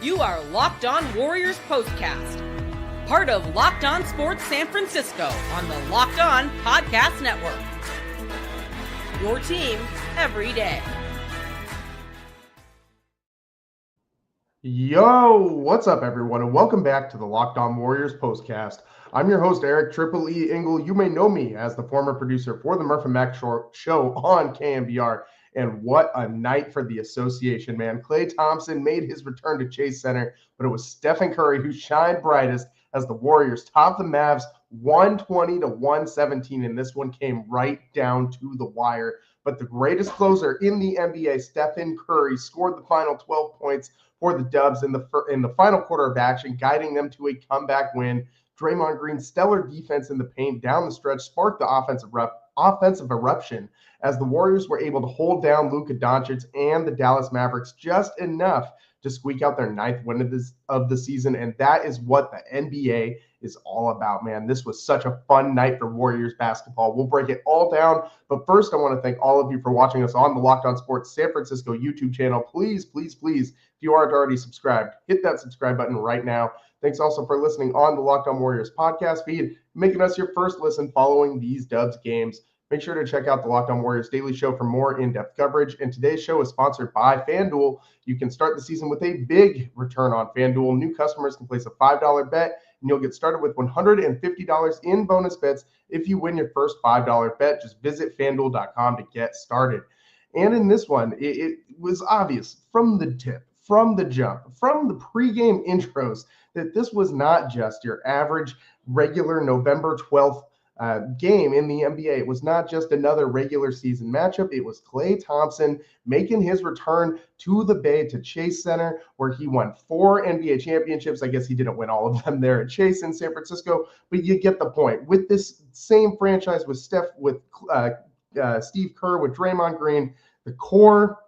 You are Locked On Warriors POSTCAST, part of Locked On Sports San Francisco on the Locked On Podcast Network. Your team every day. Yo, what's up, everyone, and welcome back to the Locked On Warriors POSTCAST. I'm your host, Eric Triple E Engel. You may know me as the former producer for the Murph and Mac show on KMBR. And what a night for the association, man. Klay Thompson made his return to Chase Center, but it was Stephen Curry who shined brightest as the Warriors topped the Mavs 120-117, and this one came right down to the wire. But the greatest closer in the NBA, Stephen Curry, scored the final 12 points for the Dubs in the final quarter of action, guiding them to a comeback win. Draymond Green's stellar defense in the paint down the stretch sparked the offensive eruption as the Warriors were able to hold down Luka Doncic and the Dallas Mavericks just enough to squeak out their ninth win of the season. And that is what the NBA is all about, man. This was such a fun night for Warriors basketball. We'll break it all down. But first, I want to thank all of you for watching us on the Locked On Sports San Francisco YouTube channel. Please, please, please, if you aren't already subscribed, hit that subscribe button right now. Thanks also for listening on the Locked On Warriors podcast feed, making us your first listen following these Dubs games. Make sure to check out the Locked On Warriors Daily Show for more in-depth coverage. And today's show is sponsored by FanDuel. You can start the season with a big return on FanDuel. New customers can place a $5 bet, and you'll get started with $150 in bonus bets if you win your first $5 bet. Just visit FanDuel.com to get started. And in this one, it was obvious from the tip, from the jump, from the pregame intros, that this was not just your average regular November 12th game in the NBA. It was not just another regular season matchup. It was Klay Thompson making his return to the Bay, to Chase Center, where he won 4 NBA championships. I guess he didn't win all of them there at Chase in San Francisco, but you get the point. With this same franchise, with Steve Kerr, with Draymond Green, the core,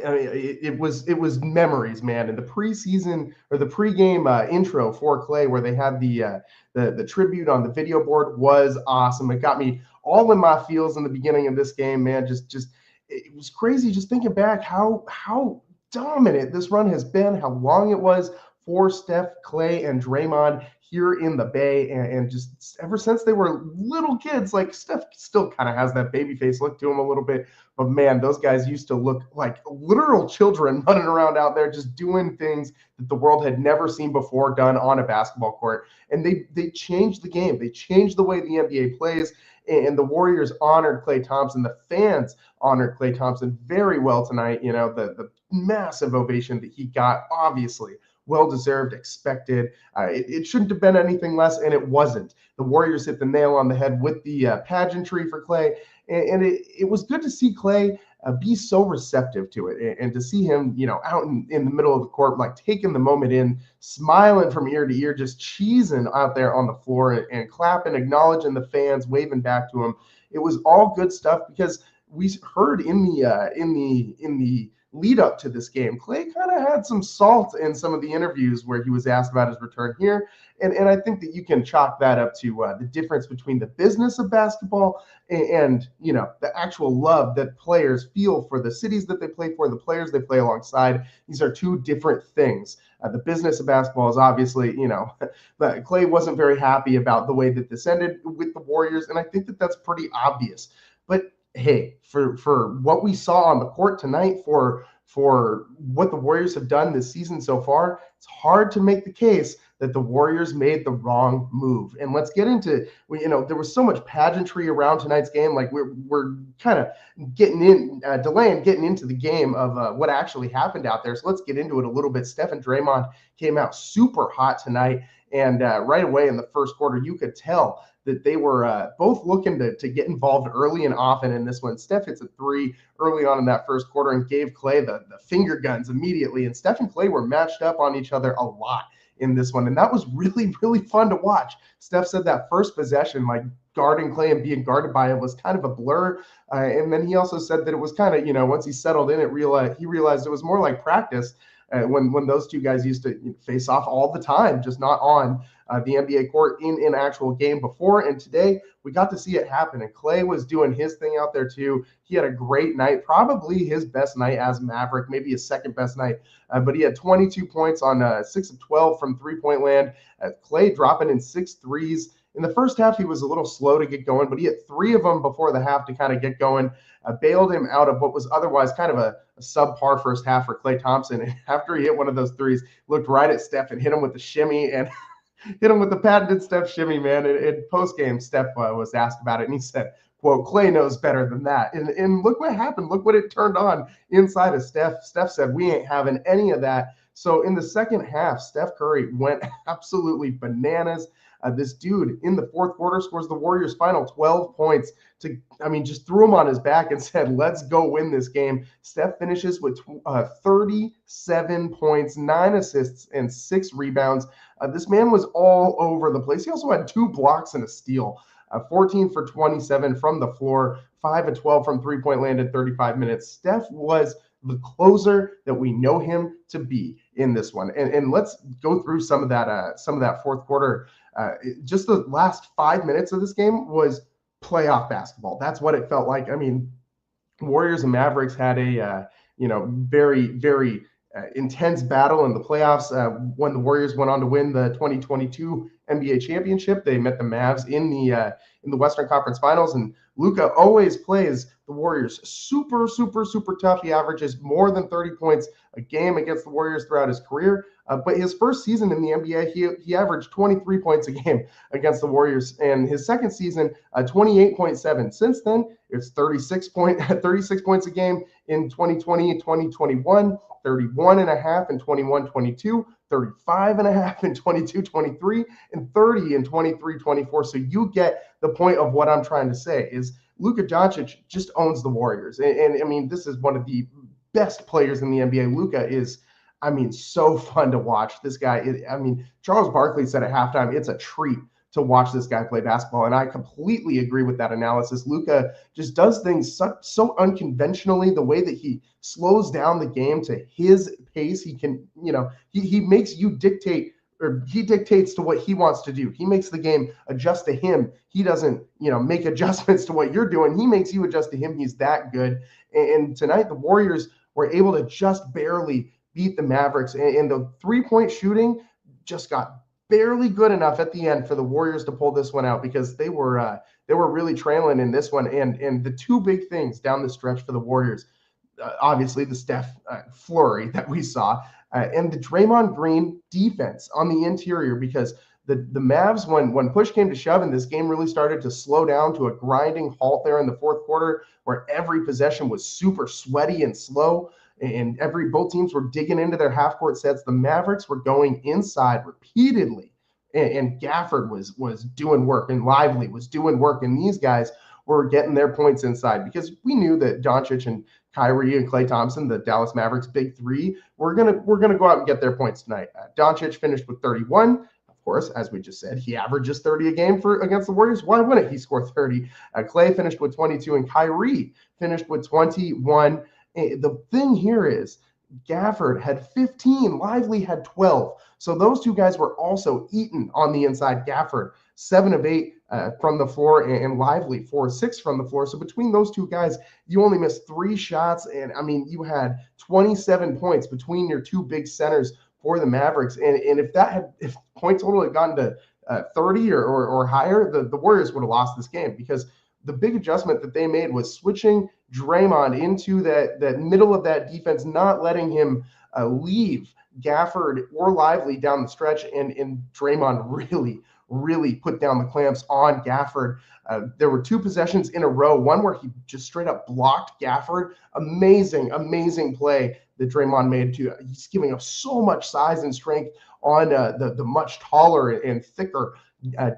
I mean, it was memories, man. And the preseason or the pregame intro for Klay, where they had the tribute on the video board, was awesome. It got me all in my feels in the beginning of this game, man. Just it was crazy just thinking back how dominant this run has been, how long it was for Steph, Klay, and Draymond here in the Bay, and just ever since they were little kids. Like, Steph still kind of has that baby face look to him a little bit, but man, those guys used to look like literal children running around out there just doing things that the world had never seen before done on a basketball court. And they changed the game. They changed the way the NBA plays, and the Warriors honored Klay Thompson. The fans honored Klay Thompson very well tonight. You know, the massive ovation that he got, obviously well-deserved, expected. It shouldn't have been anything less, and it wasn't. The Warriors hit the nail on the head with the pageantry for Klay, and it was good to see Klay be so receptive to it, and to see him, you know, out in the middle of the court, like taking the moment in, smiling from ear to ear, just cheesing out there on the floor, and clapping, acknowledging the fans, waving back to him. It was all good stuff, because we heard in the lead up to this game, Klay kind of had some salt in some of the interviews where he was asked about his return here. And I think that you can chalk that up to the difference between the business of basketball and, you know, the actual love that players feel for the cities that they play for, the players they play alongside. These are two different things. The business of basketball is obviously, you know, but Klay wasn't very happy about the way that this ended with the Warriors, and I think that that's pretty obvious. But hey, for what we saw on the court tonight, for what the Warriors have done this season so far, it's hard to make the case that the Warriors made the wrong move. And let's get into, you know, there was so much pageantry around tonight's game. Like, we're kind of delaying getting into the game of what actually happened out there. So let's get into it a little bit. Steph and Draymond came out super hot tonight. And right away in the first quarter, you could tell that they were both looking to get involved early and often in this one. Steph hits a 3 early on in that first quarter and gave Klay the finger guns immediately. And Steph and Klay were matched up on each other a lot in this one. And that was really, really fun to watch. Steph said that first possession, like guarding Klay and being guarded by him, was kind of a blur. And then he also said that it was kind of, you know, once he settled in, he realized it was more like practice. When those two guys used to face off all the time, just not on the NBA court in an actual game before. And today we got to see it happen. And Klay was doing his thing out there too. He had a great night, probably his best night as Maverick, maybe his second best night. But he had 22 points on 6 of 12 from three-point land. Klay dropping in 6 threes. In the first half, he was a little slow to get going, but he had 3 of them before the half to kind of get going. Bailed him out of what was otherwise kind of a subpar first half for Klay Thompson. And after he hit one of those threes, looked right at Steph and hit him with the shimmy and hit him with the patented Steph shimmy, man. In post-game, Steph was asked about it, and he said, quote, "Klay knows better than that." And look what happened. Look what it turned on inside of Steph. Steph said, "We ain't having any of that." So in the second half, Steph Curry went absolutely bananas. This dude in the fourth quarter scores the Warriors' final 12 points just threw him on his back and said, "Let's go win this game." Steph finishes with 37 points, 9 assists, and 6 rebounds. This man was all over the place. He also had 2 blocks and a steal. 14 for 27 from the floor, 5 of 12 from three-point land in 35 minutes. Steph was the closer that we know him to be in this one. And let's go through some of that fourth quarter. Just the last 5 minutes of this game was playoff basketball. That's what it felt like. I mean, Warriors and Mavericks had a very, very intense battle in the playoffs. When the Warriors went on to win the 2022 NBA championship, they met the Mavs in the Western Conference Finals, and Luka always plays the Warriors super, super, super tough. He averages more than 30 points a game against the Warriors throughout his career. But his first season in the NBA, he averaged 23 points a game against the Warriors. And his second season, 28.7. Since then, it's 36 points a game in 2020 and 2021, 31.5 in 21-22, 35.5 in 22-23, and 30 in 23-24. So you get the point of what I'm trying to say is Luka Doncic just owns the Warriors. And I mean, this is one of the best players in the NBA. Luka is, so fun to watch. This guy is, Charles Barkley said at halftime, it's a treat to watch this guy play basketball. And I completely agree with that analysis. Luka just does things so unconventionally, the way that he slows down the game to his pace. He can, he makes you dictate, or he dictates to what he wants to do. He makes the game adjust to him. He doesn't, make adjustments to what you're doing. He makes you adjust to him. He's that good. And tonight the Warriors were able to just barely beat the Mavericks. And the three-point shooting just got barely good enough at the end for the Warriors to pull this one out, because they were really trailing in this one. And the two big things down the stretch for the Warriors, obviously the Steph flurry that we saw, and the Draymond Green defense on the interior, because the Mavs, when push came to shove and this game really started to slow down to a grinding halt there in the fourth quarter, where every possession was super sweaty and slow, and both teams were digging into their half-court sets. The Mavericks were going inside repeatedly, and Gafford was doing work, and Lively was doing work, and these guys were getting their points inside, because we knew that Doncic and Kyrie and Klay Thompson, the Dallas Mavericks big three, were gonna go out and get their points tonight. Doncic finished with 31. Of course, as we just said, he averages 30 a game against the Warriors. Why wouldn't he score 30? Klay finished with 22, and Kyrie finished with 21. The thing here is Gafford had 15, Lively had 12. So those two guys were also eaten on the inside. Gafford, 7 of 8 from the floor, and Lively, 4 of 6 from the floor. So between those two guys, you only missed 3 shots. And you had 27 points between your two big centers for the Mavericks. And if point total had gotten to 30 or higher, the Warriors would have lost this game, because the big adjustment that they made was switching Draymond into that middle of that defense, not letting him leave Gafford or Lively down the stretch, and Draymond really put down the clamps on Gafford. There were 2 possessions in a row, one where he just straight up blocked Gafford. Amazing play that Draymond made too. He's giving up so much size and strength on the much taller and thicker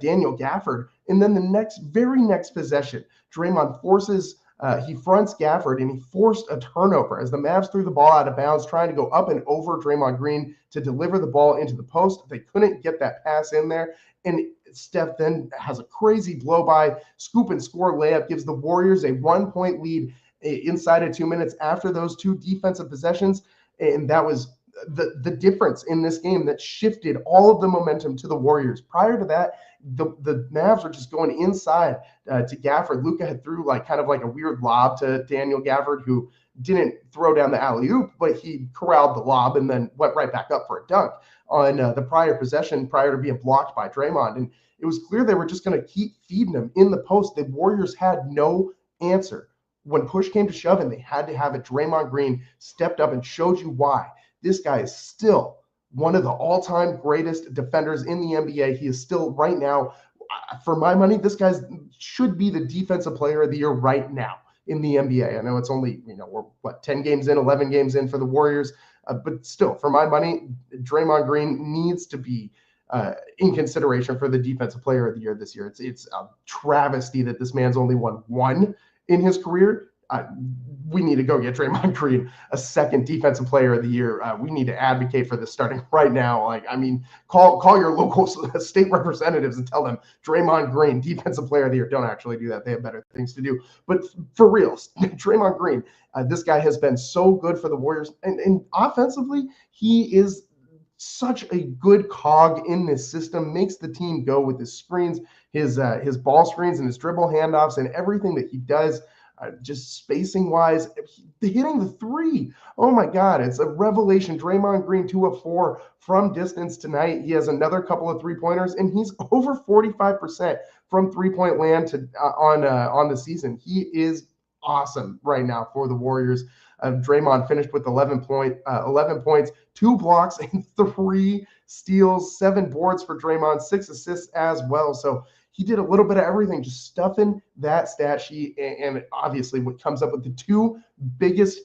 Daniel Gafford. And then the very next possession, Draymond fronts Gafford, and he forced a turnover as the Mavs threw the ball out of bounds, trying to go up and over Draymond Green to deliver the ball into the post. They couldn't get that pass in there. And Steph then has a crazy blow-by, scoop and score layup, gives the Warriors a 1-point lead inside of 2 minutes after those 2 defensive possessions. And that was the difference in this game that shifted all of the momentum to the Warriors. Prior to that, the Mavs were just going inside to Gafford. Luka had threw kind of like a weird lob to Daniel Gafford, who didn't throw down the alley-oop, but he corralled the lob and then went right back up for a dunk on the prior possession prior to being blocked by Draymond. And it was clear they were just going to keep feeding him in the post. The Warriors had no answer. When push came to shove and they had to have it, Draymond Green stepped up and showed you why. This guy is still one of the all-time greatest defenders in the NBA. He is still, right now, for my money, this guy should be the defensive player of the year right now in the NBA. I know it's only, we're 10 games in, 11 games in for the Warriors, but still, for my money, Draymond Green needs to be in consideration for the defensive player of the year this year. It's a travesty that this man's only won one in his career. We need to go get Draymond Green a second defensive player of the year. We need to advocate for this starting right now. Call your local state representatives and tell them Draymond Green, defensive player of the year. Don't actually do that. They have better things to do. But for real, Draymond Green, this guy has been so good for the Warriors. And offensively, he is such a good cog in this system, makes the team go with his screens, his ball screens and his dribble handoffs and everything that he does. Just spacing wise, hitting the three. Oh my God, it's a revelation. Draymond Green 2 of 4 from distance tonight. He has another couple of 3-pointers, and he's over 45% from 3-point land on the season. He is awesome right now for the Warriors. Draymond finished with 11 points, 2 blocks, and 3 steals, 7 boards for Draymond, 6 assists as well. So he did a little bit of everything, just stuffing that stat sheet. And obviously what comes up with the 2 biggest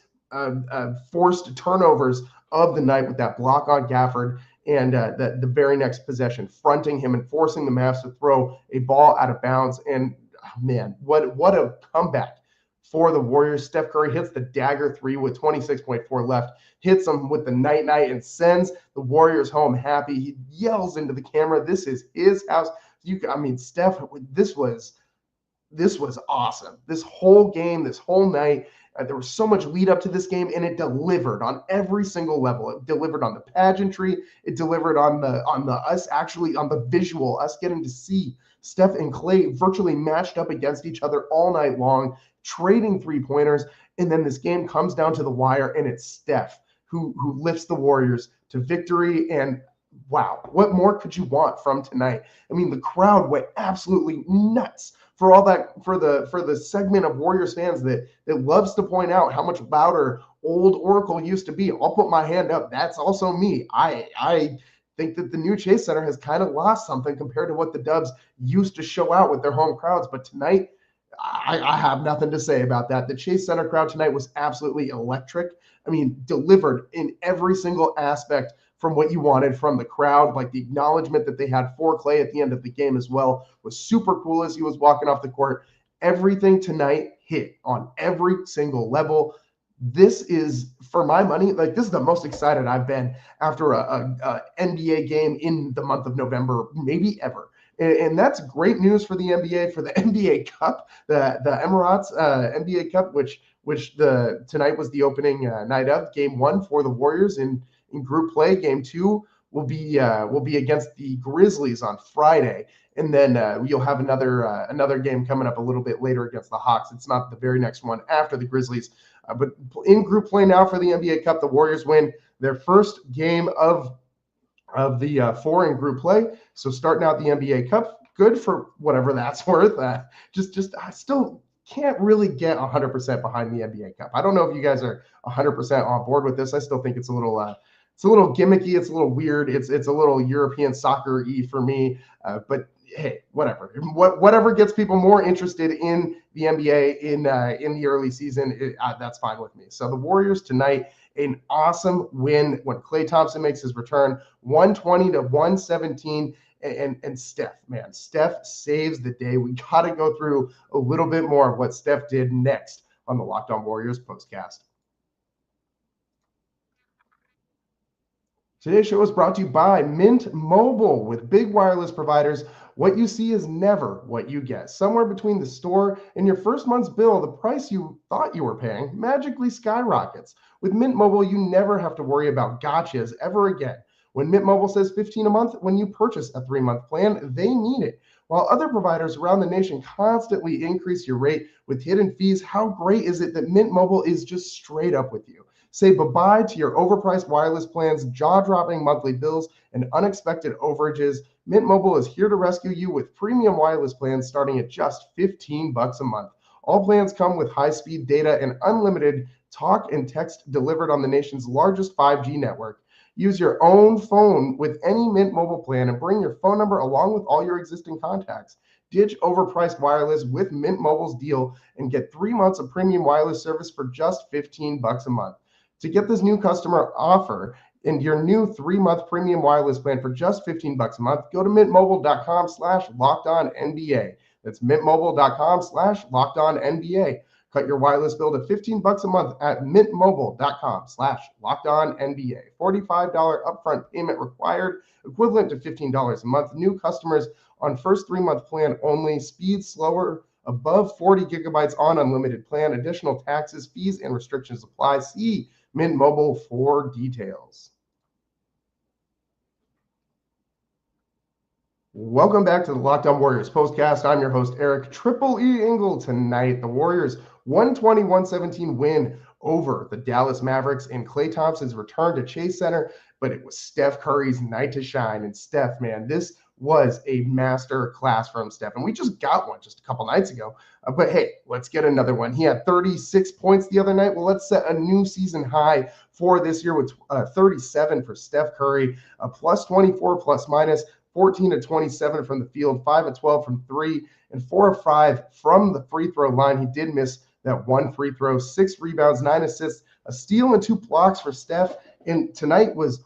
forced turnovers of the night with that block on Gafford and the very next possession, fronting him and forcing the Mavs to throw a ball out of bounds. And man, what a comeback for the Warriors. Steph Curry hits the dagger 3 with 26.4 left, hits them with the night and sends the Warriors home happy. He yells into the camera, this is his house. Steph, this was awesome. This whole game, this whole night, there was so much lead up to this game, and it delivered on every single level. It delivered on the pageantry. It delivered on the visual, us getting to see Steph and Klay virtually matched up against each other all night long, trading 3-pointers. And then this game comes down to the wire, and it's Steph who lifts the Warriors to victory. And wow, what more could you want from tonight? The crowd went absolutely nuts for all that, for the segment of Warriors fans that loves to point out how much louder old Oracle used to be. I'll put my hand up. That's also me. I think that the new Chase Center has kind of lost something compared to what the Dubs used to show out with their home crowds. But tonight, I have nothing to say about that. The Chase Center crowd tonight was absolutely electric. Delivered in every single aspect from what you wanted from the crowd. Like the acknowledgement that they had for Klay at the end of the game as well was super cool as he was walking off the court. Everything tonight hit on every single level. This is, for my money, this is the most excited I've been after a NBA game in the month of November, maybe ever. And that's great news for the NBA, for the NBA Cup, the Emirates NBA Cup, which tonight was the opening night of Game 1 for the Warriors in group play. Game 2 will be against the Grizzlies on Friday, and then you'll have another game coming up a little bit later against the Hawks. It's not the very next one after the Grizzlies, but in group play now for the NBA Cup, the Warriors win their first game of the 4 in group play. So starting out the NBA Cup, good for whatever that's worth. Just I still can't really get 100% behind the NBA Cup. I don't know if you guys are 100% on board with this. I still think it's a little gimmicky. It's a little weird. It's a little European soccer-y for me. But hey, whatever. Whatever gets people more interested in the NBA in the early season, that's fine with me. So the Warriors tonight, an awesome win when Klay Thompson makes his return, 120-117. And Steph saves the day. We got to go through a little bit more of what Steph did next on the Locked On Warriors postcast. Today's show is brought to you by Mint Mobile. With big wireless providers, what you see is never what you get. Somewhere between the store and your first month's bill, the price you thought you were paying magically skyrockets. With Mint Mobile, you never have to worry about gotchas ever again. When Mint Mobile says $15 a month, when you purchase a 3-month plan, they mean it. While other providers around the nation constantly increase your rate with hidden fees, how great is it that Mint Mobile is just straight up with you? Say bye-bye to your overpriced wireless plans, jaw-dropping monthly bills, and unexpected overages. Mint Mobile is here to rescue you with premium wireless plans starting at just $15 a month. All plans come with high-speed data and unlimited talk and text delivered on the nation's largest 5G network. Use your own phone with any Mint Mobile plan and bring your phone number along with all your existing contacts. Ditch overpriced wireless with Mint Mobile's deal and get 3 months of premium wireless service for just $15 a month. To get this new customer offer and your new 3-month premium wireless plan for just $15 a month, go to mintmobile.com/lockedonnba. That's mintmobile.com/lockedonnba. Cut your wireless bill to $15 a month at mintmobile.com/lockedonnba. $45 upfront payment required, equivalent to $15 a month. New customers on first 3-month plan only. Speed slower, above 40 gigabytes on unlimited plan. Additional taxes, fees, and restrictions apply. See Mint Mobile for details. Welcome back to the Locked On Warriors postcast. I'm your host, Eric Triple E Engel. Tonight, the Warriors 120-117 win over the Dallas Mavericks and Klay Thompson's return to Chase Center, but it was Steph Curry's night to shine. And Steph, man, this was a master class from Steph. And we just got one just a couple nights ago. But hey, let's get another one. He had 36 points the other night. Well, let's set a new season high for this year with 37 for Steph Curry, a plus 24 plus minus, 14 of 27 from the field, 5 of 12 from 3, and 4 of 5 from the free throw line. He did miss that one free throw, 6 rebounds, 9 assists, a steal, and 2 blocks for Steph. And tonight was,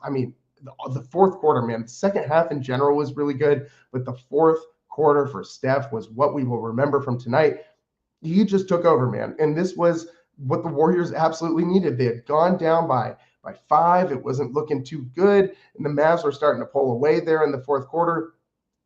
the fourth quarter, man, the second half in general was really good, but the fourth quarter for Steph was what we will remember from tonight. He just took over, man. And this was what the Warriors absolutely needed. They had gone down by 5. It wasn't looking too good. And the Mavs were starting to pull away there in the fourth quarter.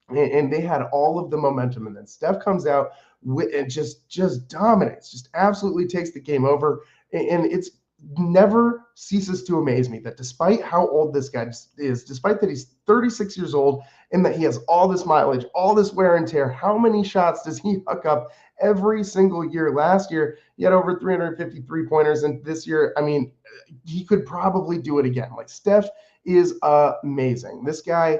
And they had all of the momentum. And then Steph comes out and just dominates, just absolutely takes the game over. And it's never ceases to amaze me that despite how old this guy is, despite that he's 36 years old and that he has all this mileage, all this wear and tear, how many shots does he hook up every single year? Last year, he had over 350 3-pointers, and this year, he could probably do it again. Like, Steph is amazing. This guy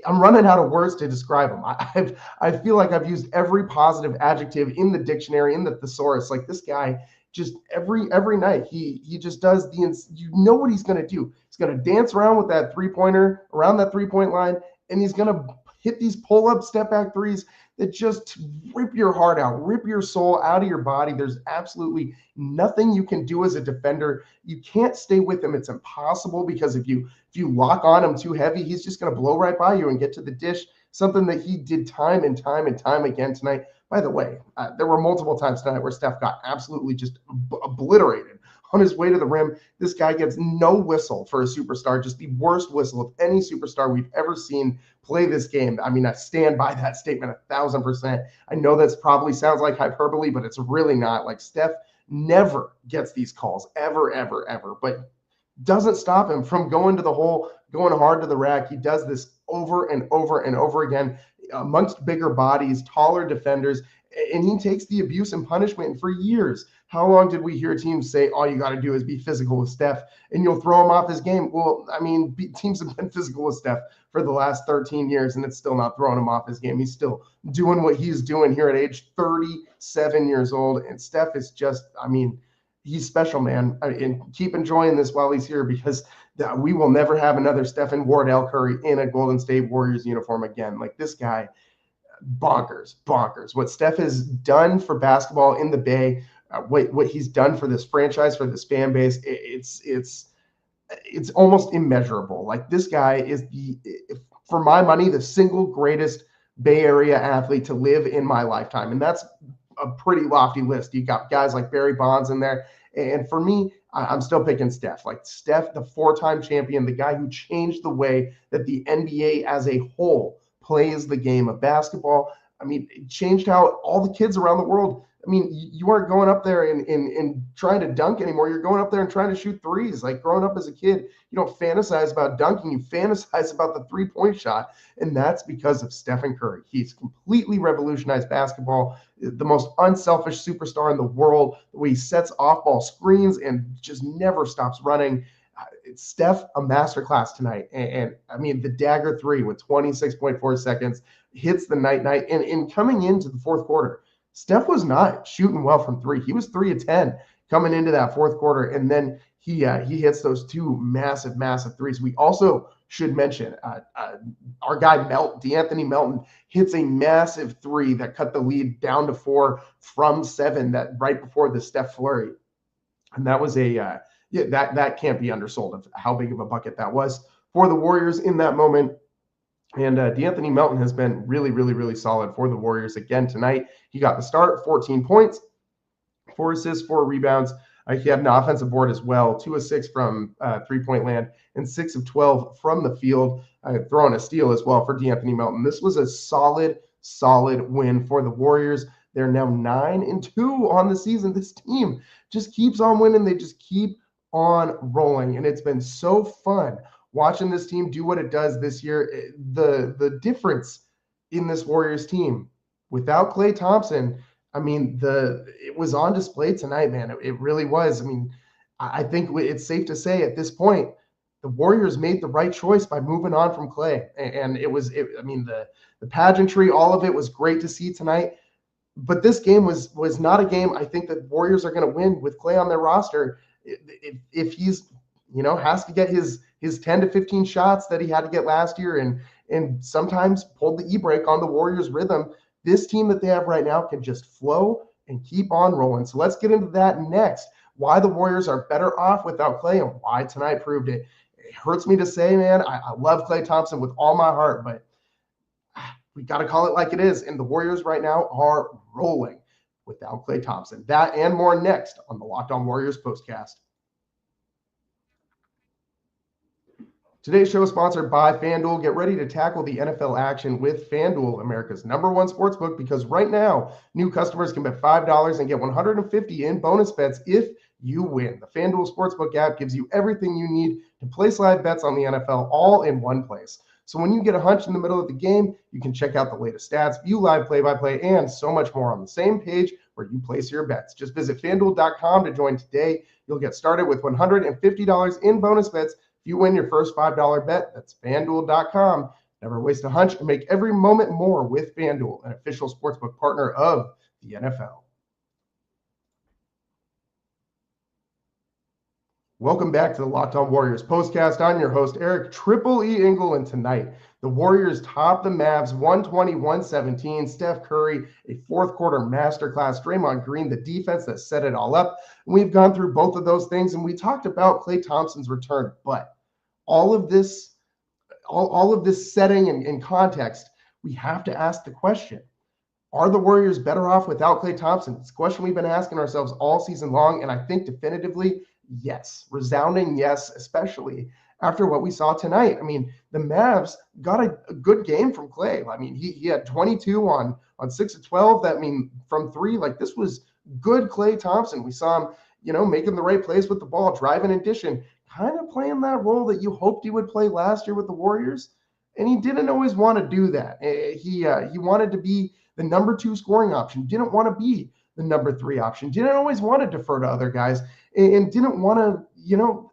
I'm running out of words to describe him. I feel like I've used every positive adjective in the dictionary, in the thesaurus. Like, this guy, just every night he just does you know what he's going to do. He's going to dance around with that 3-pointer around that 3-point line, and he's going to hit these pull-up step back threes that just rip your heart out, rip your soul out of your body. There's absolutely nothing you can do as a defender. You can't stay with him. It's impossible, because if you lock on him too heavy, he's just going to blow right by you and get to the dish, something that he did time and time and time again tonight. By the way, there were multiple times tonight where Steph got absolutely just obliterated on his way to the rim. This guy gets no whistle for a superstar, just the worst whistle of any superstar we've ever seen play this game. I stand by that statement 1,000%. I know that's probably sounds like hyperbole, but it's really not. Like, Steph never gets these calls, ever, ever, ever, but doesn't stop him from going to the hole, going hard to the rack. He does this over and over and over again amongst bigger bodies, taller defenders, and he takes the abuse and punishment. And for years, how long did we hear teams say, all you got to do is be physical with Steph and you'll throw him off his game? Well, teams have been physical with Steph for the last 13 years, and it's still not throwing him off his game. He's still doing what he's doing here at age 37 years old. And Steph is just, he's special, man. And keep enjoying this while he's here, because we will never have another Stephen Wardell Curry in a Golden State Warriors uniform again. Like, this guy, bonkers. What Steph has done for basketball in the Bay, what he's done for this franchise, for this fan base, it's almost immeasurable. Like, this guy is for my money, the single greatest Bay Area athlete to live in my lifetime. And that's a pretty lofty list. You got guys like Barry Bonds in there. And for me, I'm still picking Steph. Like Steph, the 4-time champion, the guy who changed the way that the NBA as a whole plays the game of basketball. I mean, it changed how all the kids around the world, I mean, you aren't going up there and trying to dunk anymore. You're going up there and trying to shoot threes. Like growing up as a kid, you don't fantasize about dunking. You fantasize about the three-point shot. And that's because of Stephen Curry. He's completely revolutionized basketball, the most unselfish superstar in the world, the way he sets off-ball screens and just never stops running. It's Steph, a masterclass tonight. And I mean, the dagger three with 26.4 seconds hits the night. And coming into the fourth quarter, Steph was not shooting well from three. He was 3 of 10 coming into that fourth quarter. And then he hits those two massive threes. We also should mention our guy D'Anthony Melton hits a massive three that cut the lead down to 4 from 7 that right before the Steph flurry. And that was that can't be undersold of how big of a bucket that was for the Warriors in that moment. And D'Anthony Melton has been really solid for the Warriors again tonight. He got the start, 14 points, 4 assists, 4 rebounds. He had an offensive board as well, 2 of 6 from three-point land and 6 of 12 from the field, throwing a steal as well for D'Anthony Melton. This was a solid win for the Warriors. They're now 9-2 on the season. This team just keeps on winning. They just keep on rolling, and it's been so fun watching this team do what it does this year. The difference in this Warriors team without Klay Thompson, I mean, it was on display tonight, man. It really was. I mean, I think it's safe to say at this point, the Warriors made the right choice by moving on from Klay. And I mean, the pageantry, all of it was great to see tonight. But this game was not a game I think that Warriors are going to win with Klay on their roster. If he's, has to get his 10 to 15 shots that he had to get last year and sometimes pulled the e-brake on the Warriors rhythm, this team that they have right now can just flow and keep on rolling. So let's get into that next. Why the Warriors are better off without Klay and why tonight proved it. It hurts me to say, man, I love Klay Thompson with all my heart, but we got to call it like it is. And the Warriors right now are rolling without Klay Thompson. That and more next on the Locked On Warriors postcast. Today's show is sponsored by FanDuel. Get ready to tackle the NFL action with FanDuel, America's #1 sportsbook, because right now, new customers can bet $5 and get $150 in bonus bets if you win. The FanDuel Sportsbook app gives you everything you need to place live bets on the NFL all in one place. So when you get a hunch in the middle of the game, you can check out the latest stats, view live play-by-play, and so much more on the same page where you place your bets. Just visit FanDuel.com to join today. You'll get started with $150 in bonus bets if you win your first $5 bet. That's FanDuel.com. Never waste a hunch and make every moment more with FanDuel, an official sportsbook partner of the NFL. Welcome back to the Locked On Warriors postcast. I'm your host, Eric Triple E Engel, and tonight the Warriors top the Mavs 120-117. Steph Curry, a fourth quarter masterclass. Draymond Green, the defense that set it all up. We've gone through both of those things, and we talked about Klay Thompson's return. But all of this setting and context, we have to ask the question: are the Warriors better off without Klay Thompson? It's a question we've been asking ourselves all season long, and I think definitively, yes, resounding yes, especially after what we saw tonight. I mean, the Mavs got a good game from Klay. I mean, he had 22 on 6 of 12. That, I mean, from 3, like this was good Klay Thompson. We saw him, making the right plays with the ball, driving and dishing, kind of playing that role that you hoped he would play last year with the Warriors. And he didn't always want to do that. He wanted to be the number 2 scoring option, didn't want to be the number 3 option, didn't always want to defer to other guys, and didn't want to,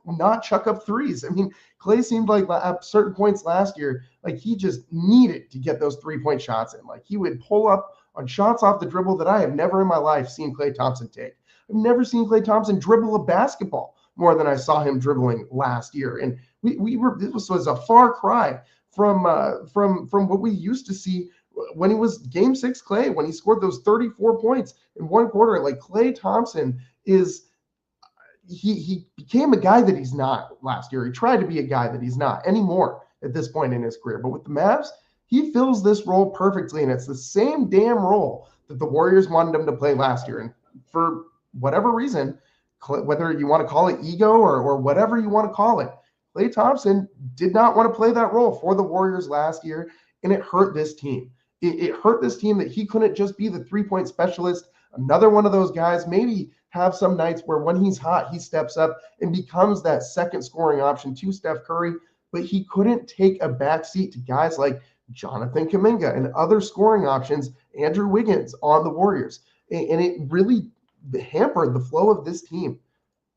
not chuck up threes. I mean, Klay seemed like at certain points last year, like he just needed to get those 3-point shots in. Like he would pull up on shots off the dribble that I have never in my life seen Klay Thompson take. I've never seen Klay Thompson dribble a basketball more than I saw him dribbling last year. And this was a far cry from what we used to see when he was Game 6 Klay, when he scored those 34 points in one quarter. Like Klay Thompson he became a guy that he's not last year. He tried to be a guy that he's not anymore at this point in his career. But with the Mavs, he fills this role perfectly, and it's the same damn role that the Warriors wanted him to play last year. And for whatever reason, whether you want to call it ego or whatever you want to call it, Klay Thompson did not want to play that role for the Warriors last year, and it hurt this team. It hurt this team that he couldn't just be the three-point specialist, another one of those guys, maybe have some nights where when he's hot, he steps up and becomes that second scoring option to Steph Curry, but he couldn't take a backseat to guys like Jonathan Kuminga and other scoring options, Andrew Wiggins on the Warriors. And it really hampered the flow of this team.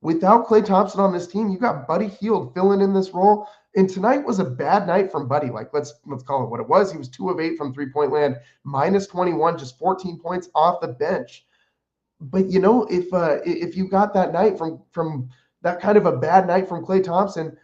Without Klay Thompson on this team, you got Buddy Hield filling in this role. And tonight was a bad night from Buddy. Like, let's call it what it was. He was 2 of 8 from three-point land, minus 21, just 14 points off the bench. But you know, if you got that night from that kind of a bad night from Klay Thompson,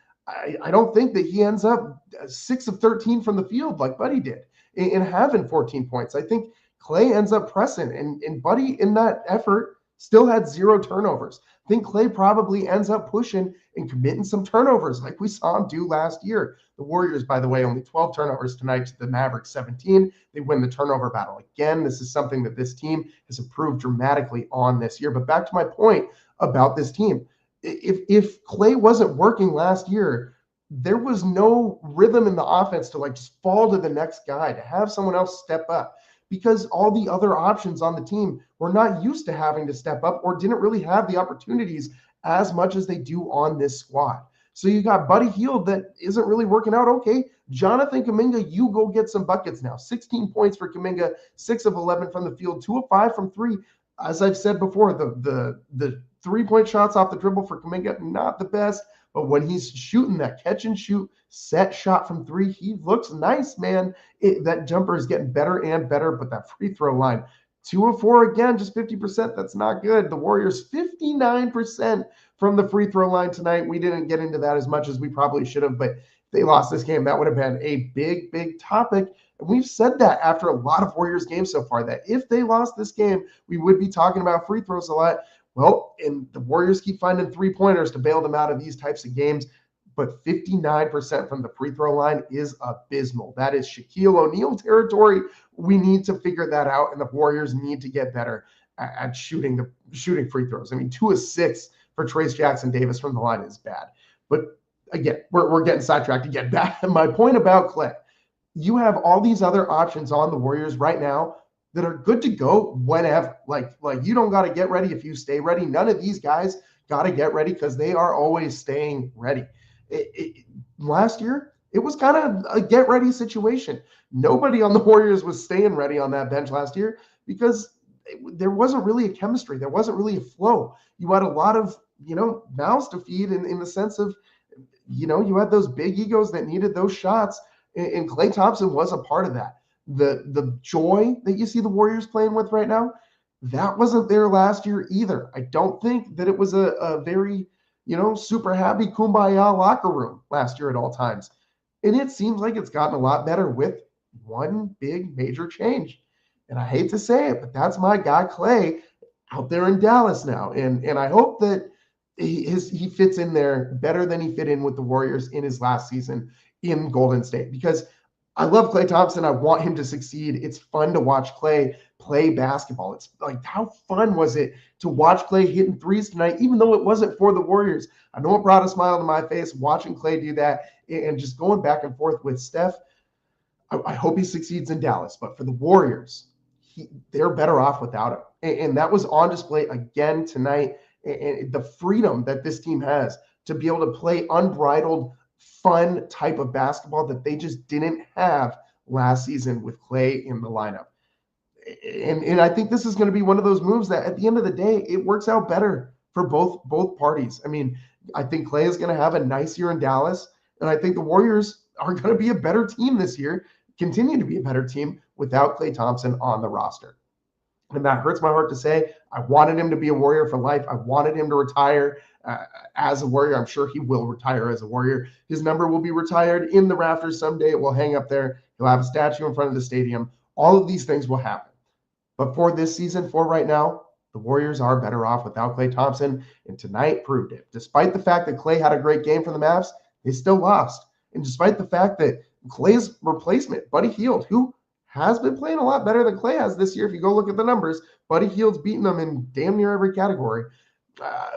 I don't think that he ends up 6 of 13 from the field like Buddy did and having 14 points. I think Klay ends up pressing, and Buddy in that effort still had 0 turnovers. I think Klay probably ends up pushing and committing some turnovers like we saw him do last year. The Warriors, by the way, only 12 turnovers tonight to the Mavericks 17. They win the turnover battle again. This is something that this team has improved dramatically on this year. But back to my point about this team. If Klay wasn't working last year, there was no rhythm in the offense to like just fall to the next guy, to have someone else step up, because all the other options on the team were not used to having to step up or didn't really have the opportunities as much as they do on this squad. So you got Buddy Hield that isn't really working out. Okay, Jonathan Kuminga, you go get some buckets now. 16 points for Kuminga, 6 of 11 from the field, 2 of 5 from 3. As I've said before, the three-point shots off the dribble for Kuminga, not the best. But when he's shooting that catch and shoot set shot from 3, he looks nice, man. That jumper is getting better and better, but that free throw line, 2 of 4 again, just 50%. That's not good. The Warriors 59% from the free throw line tonight. We didn't get into that as much as we probably should have, but if they lost this game, that would have been a big, big topic. And we've said that after a lot of Warriors games so far, that if they lost this game, we would be talking about free throws a lot. Well, and the Warriors keep finding three-pointers to bail them out of these types of games, but 59% from the free throw line is abysmal. That is Shaquille O'Neal territory. We need to figure that out, and the Warriors need to get better at shooting free throws. I mean, 2 of 6 for Trayce Jackson-Davis from the line is bad. But again, we're getting sidetracked again. Back my point about Klay. You have all these other options on the Warriors right now that are good to go whenever. Like you don't got to get ready if you stay ready. None of these guys got to get ready because they are always staying ready. Last year, it was kind of a get ready situation. Nobody on the Warriors was staying ready on that bench last year because there wasn't really a chemistry. There wasn't really a flow. You had a lot of, mouths to feed in the sense of, you had those big egos that needed those shots, and Klay Thompson was a part of that. The joy that you see the Warriors playing with right now, that wasn't there last year either. I don't think that it was a very, super happy kumbaya locker room last year at all times. And it seems like it's gotten a lot better with one big major change. And I hate to say it, but that's my guy Klay out there in Dallas now. And I hope that he fits in there better than he fit in with the Warriors in his last season in Golden State, because I love Klay Thompson. I want him to succeed. It's fun to watch Klay play basketball. It's like, how fun was it to watch Klay hitting threes tonight, even though it wasn't for the Warriors? I know it brought a smile to my face watching Klay do that and just going back and forth with Steph. I hope he succeeds in Dallas, but for the Warriors, they're better off without him. And that was on display again tonight. And the freedom that this team has to be able to play unbridled, fun type of basketball that they just didn't have last season with Klay in the lineup. And I think this is going to be one of those moves that at the end of the day, it works out better for both parties. I mean, I think Klay is going to have a nice year in Dallas, and I think the Warriors are going to be a better team this year, continue to be a better team without Klay Thompson on the roster. And that hurts my heart to say. I wanted him to be a Warrior for life. I wanted him to retire as a Warrior. I'm sure he will retire as a Warrior. His number will be retired in the rafters someday. It will hang up there. He'll have a statue in front of the stadium. All of these things will happen. But for this season, for right now, the Warriors are better off without Klay Thompson, and tonight proved it. Despite the fact that Klay had a great game for the Mavs, they still lost. And despite the fact that Klay's replacement, Buddy Hield, who has been playing a lot better than Klay has this year. If you go look at the numbers, Buddy Hield's beating them in damn near every category.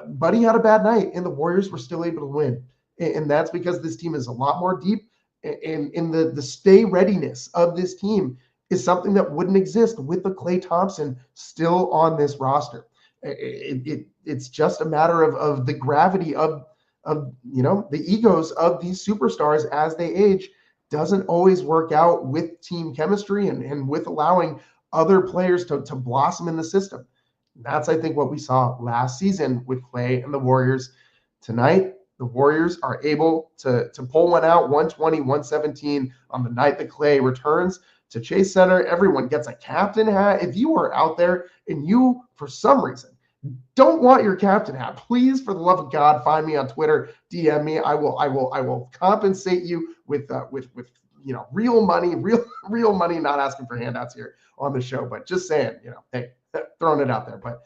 Buddy had a bad night, and the Warriors were still able to win. And that's because this team is a lot more deep, and in the stay readiness of this team is something that wouldn't exist with the Klay Thompson still on this roster. It's just a matter of the gravity of the egos of these superstars as they age doesn't always work out with team chemistry and with allowing other players to blossom in the system. That's, I think, what we saw last season with Klay and the Warriors. Tonight, the Warriors are able to pull one out, 120-117 on the night that Klay returns to Chase Center. Everyone gets a captain hat. If you are out there and you, for some reason, don't want your captain hat, please, for the love of God, find me on Twitter, DM me. I will compensate you with real money, real money. Not asking for handouts here on the show, but just saying, hey, throwing it out there. But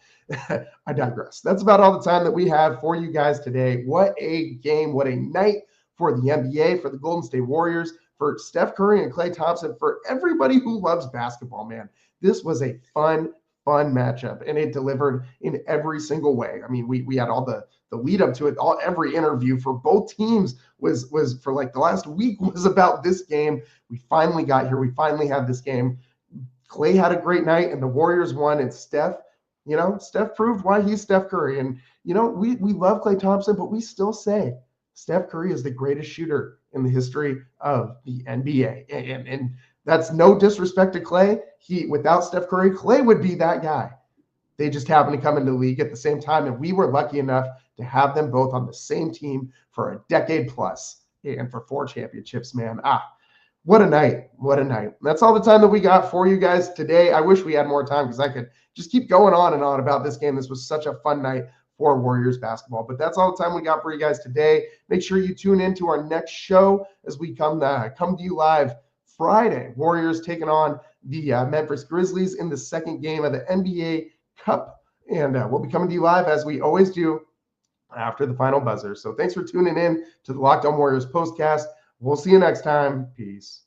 I digress. That's about all the time that we have for you guys today. What a game! What a night for the NBA, for the Golden State Warriors, for Steph Curry and Klay Thompson, for everybody who loves basketball. Man, this was a fun matchup, and it delivered in every single way. I mean, we had all the lead up to it. Every interview for both teams was for like the last week was about this game. We finally got here. We finally had this game. Klay had a great night, and the Warriors won. And Steph proved why he's Steph Curry. And we love Klay Thompson, but we still say Steph Curry is the greatest shooter in the history of the NBA. And that's no disrespect to Klay. Without Steph Curry, Klay would be that guy. They just happened to come into the league at the same time, and we were lucky enough to have them both on the same team for a decade plus and for 4 championships, man. What a night. What a night. That's all the time that we got for you guys today. I wish we had more time because I could just keep going on and on about this game. This was such a fun night for Warriors basketball. But that's all the time we got for you guys today. Make sure you tune in to our next show as we come to you live Friday. Warriors taking on the Memphis Grizzlies in the second game of the NBA Cup. And we'll be coming to you live as we always do after the final buzzer. So thanks for tuning in to the Locked On Warriors postcast. We'll see you next time. Peace.